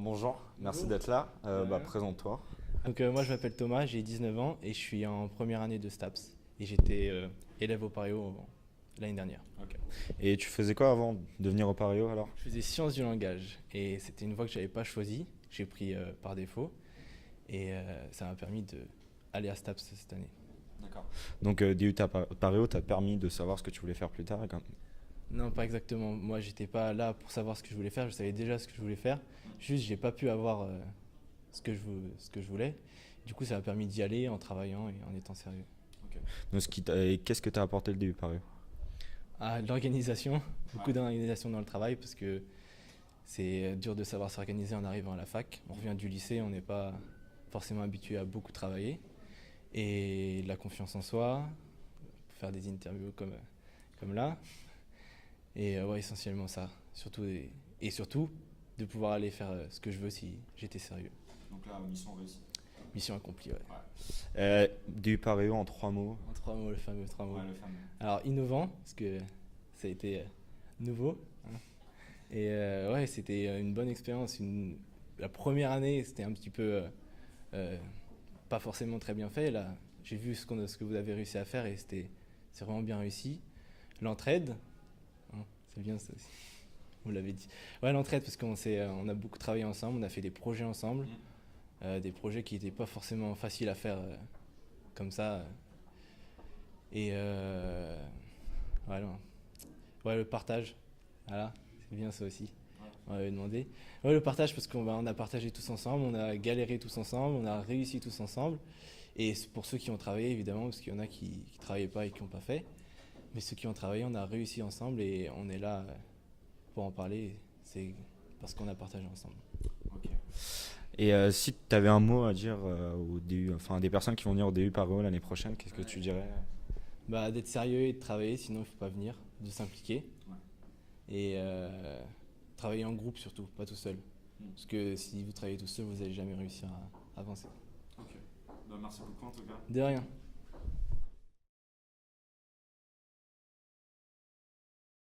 Bonjour, merci Bonjour. d'être là. Ouais. Présente-toi. Moi je m'appelle Thomas, j'ai 19 ans et je suis en première année de STAPS. Et j'étais élève au Paréo l'année dernière. Ok. Et tu faisais quoi avant de venir au Pario alors? Je faisais sciences du langage et c'était une voie que je n'avais pas choisie. J'ai pris par défaut et ça m'a permis d'aller à STAPS cette année. D'accord. Donc DUT à Pario t'a permis de savoir ce que tu voulais faire plus tard Non, pas exactement. Moi j'étais pas là pour savoir ce que je voulais faire, je savais déjà ce que je voulais faire. Juste j'ai pas pu avoir ce que je voulais. Du coup ça m'a permis d'y aller en travaillant et en étant sérieux. Ok. Donc, et qu'est-ce que t'as apporté le DU Pario? Ah, l'organisation, beaucoup Ouais. d'organisation dans le travail parce que c'est dur de savoir s'organiser en arrivant à la fac. On revient du lycée, on n'est pas forcément habitué à beaucoup travailler. Et la confiance en soi, faire des interviews comme là. Et ouais, essentiellement ça. Et surtout, de pouvoir aller faire ce que je veux si j'étais sérieux. Donc là, mission réussie. Mission accomplie, ouais. DU Pario en 3 mots. En 3 mots, le fameux 3 mots. Le fameux. Alors, innovant, parce que ça a été nouveau, hein. Et ouais, c'était une bonne expérience. La première année, c'était un petit peu euh, pas forcément très bien fait. Là, j'ai vu ce que vous avez réussi à faire et c'est vraiment bien réussi. L'entraide, hein, c'est bien ça aussi. Vous l'avez dit. Ouais, l'entraide parce on a beaucoup travaillé ensemble, on a fait des projets ensemble, des projets qui n'étaient pas forcément faciles à faire comme ça. Et voilà. Ouais, le partage, voilà, c'est bien ça aussi. On m'avait demandé. Ouais, le partage parce qu'on a partagé tous ensemble, on a galéré tous ensemble, on a réussi tous ensemble. Et c'est pour ceux qui ont travaillé, évidemment, parce qu'il y en a qui ne travaillaient pas et qui n'ont pas fait. Mais ceux qui ont travaillé, on a réussi ensemble et on est là pour en parler. C'est parce qu'on a partagé ensemble. Ok. Et si tu avais un mot à dire au DU, enfin des personnes qui vont venir au DU Pario l'année prochaine, qu'est-ce que tu dirais? Bah, d'être sérieux et de travailler, sinon il ne faut pas venir, de s'impliquer. Et travailler en groupe surtout, pas tout seul. Parce que si vous travaillez tout seul, vous n'allez jamais réussir à avancer. Ok. Merci beaucoup en tout cas. De rien.